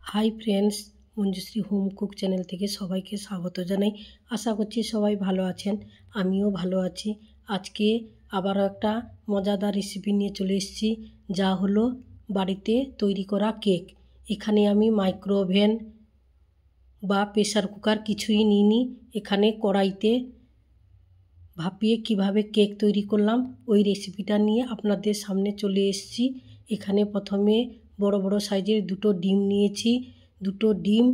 Hi friends, Manjushree home cook channel থেকে সবাইকে স্বাগত জানাই। আশা করছি সবাই ভালো আছেন, আমিও ভালো আছি। আজকে আবারও একটা মজাদার রেসিপি নিয়ে চলে এসেছি, যা হলো বাড়িতে তৈরি করা কেক। এখানে আমি মাইক্রো ওভেন বা প্রেসার কুকার কিছুই নিইনি। এখানে কড়াইতে ভাপিয়ে কিভাবে কেক তৈরি করলাম ওই রেসিপিটা নিয়ে আপনাদের সামনে চলে এসেছি। এখানে প্রথমে বড় বড় সাইজের দুটো ডিম নিয়েছি। দুটো ডিম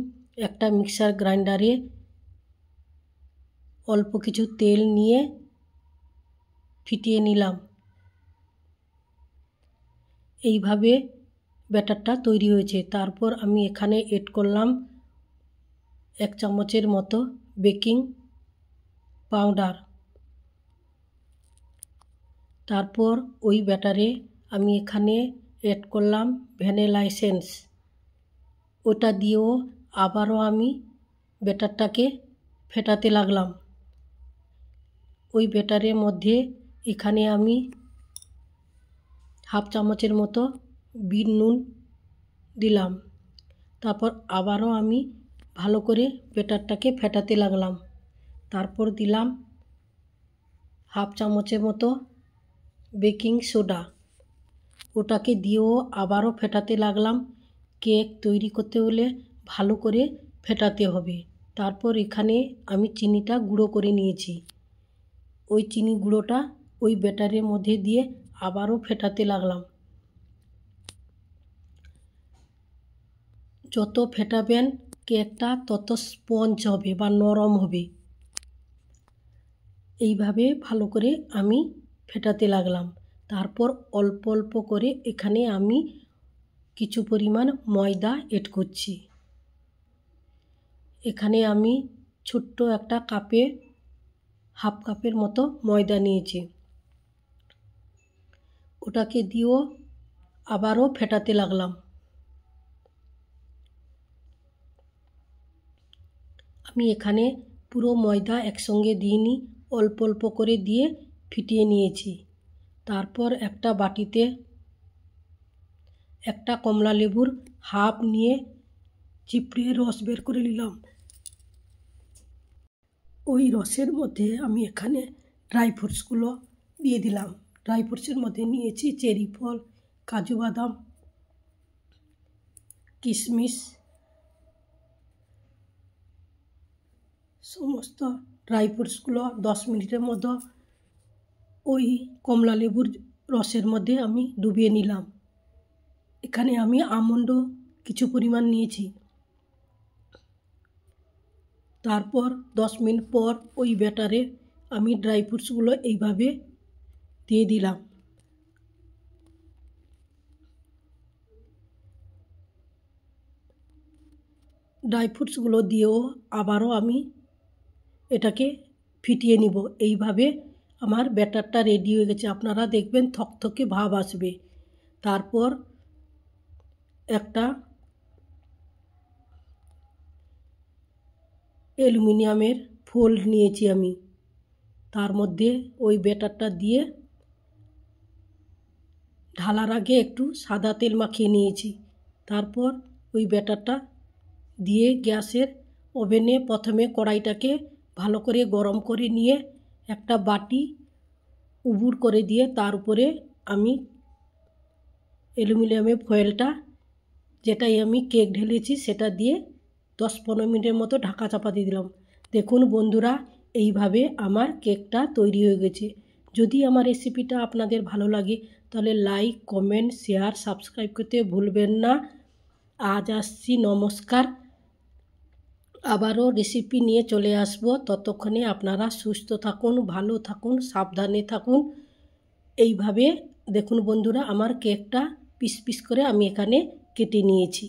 একটা মিক্সার গ্রাইন্ডারে অল্প কিছু তেল নিয়ে ফিটিয়ে নিলাম। এইভাবে ব্যাটারটা তৈরি হয়েছে। তারপর আমি এখানে এড করলাম 1 চামচের মতো বেকিং পাউডার। তারপর ওই ব্যাটারে আমি এখানে এড করলাম ভ্যানিলা এসেন্স। ওটা দিয়েও আবারও আমি ব্যাটারটাকে ফেটাতে লাগলাম। ওই ব্যাটারের মধ্যে এখানে আমি 1/2 চামচের মতো বিট নুন দিলাম। তারপর আবারও আমি ভালো করে ব্যাটারটাকে ফেটাতে লাগলাম। তারপর দিলাম 1/2 চামচের মতো বেকিং সোডা। ওটাকে দিয়েও আবারও ফেটাতে লাগলাম। কেক তৈরি করতে হলে ভালো করে ফেটাতে হবে। তারপর এখানে আমি চিনিটা গুঁড়ো করে নিয়েছি। ওই চিনি গুঁড়োটা ওই ব্যাটারের মধ্যে দিয়ে আবারও ফেটাতে লাগলাম। যত ফেটাবেন কেকটা তত স্পঞ্জ হবে বা নরম হবে। এইভাবে ভালো করে আমি ফেটাতে লাগলাম। তারপর অল্প অল্প করে এখানে আমি কিছু পরিমাণ ময়দা এড করছি। এখানে আমি ছোট্ট একটা কাপে 1/2 কাপের মতো ময়দা নিয়েছি। ওটাকে দিয়েও আবারও ফেটাতে লাগলাম। আমি এখানে পুরো ময়দা একসঙ্গে দিইনি, অল্প অল্প করে দিয়ে ফিটিয়ে নিয়েছি। তারপর একটা বাটিতে একটা কমলা লেবুর হাফ নিয়ে চিপড়িয়ে রস বের করে নিলাম। ওই রসের মধ্যে আমি এখানে ড্রাই ফ্রুটসগুলো দিয়ে দিলাম। ড্রাই ফ্রুটসের মধ্যে নিয়েছি চেরি ফল, কাজু বাদাম, কিশমিশ। সমস্ত ড্রাই ফ্রুটসগুলো 10 মিনিটের মতো ওই কমলা লেবুর রসের মধ্যে আমি ডুবিয়ে নিলাম। এখানে আমি আমন্ডও কিছু পরিমাণ নিয়েছি। তারপর 10 মিনিট পর ওই ব্যাটারে আমি ড্রাই ফ্রুটসগুলো এইভাবে দিয়ে দিলাম। ড্রাই ফ্রুটসগুলো দিয়েও আবারও আমি এটাকে ফিটিয়ে নিব। এইভাবে আমার ব্যাটারটা রেডি হয়ে গেছে। আপনারা দেখবেন থকথকে ভাব আসবে। তারপর একটা অ্যালুমিনিয়ামের ফোল্ড নিয়েছি আমি। তার মধ্যে ওই ব্যাটারটা দিয়ে ঢালার আগে একটু সাদা তেল মাখিয়ে নিয়েছি। তারপর ওই ব্যাটারটা দিয়ে গ্যাসের ওভেনে প্রথমে কড়াইটাকে ভালো করে গরম করে নিয়ে একটা বাটি উবুড় করে দিয়ে তার উপরে আমি অ্যালুমিনিয়ামের ফয়েলটা, যেটাই আমি কেক ঢেলেছি, সেটা দিয়ে 10-15 মিনিটের মতো ঢাকা চাপা দিয়ে দিলাম। দেখুন বন্ধুরা, এইভাবে আমার কেকটা তৈরি হয়ে গেছে। যদি আমার রেসিপিটা আপনাদের ভালো লাগে তাহলে লাইক, কমেন্ট, শেয়ার, সাবস্ক্রাইব করতে ভুলবেন না। আজ আসছি, নমস্কার। আবারও রেসিপি নিয়ে চলে আসব। ততক্ষণে আপনারা সুস্থ থাকুন, ভালো থাকুন, সাবধানে থাকুন। এইভাবে দেখুন বন্ধুরা, আমার কেকটা পিস পিস করে আমি এখানে কেটে নিয়েছি।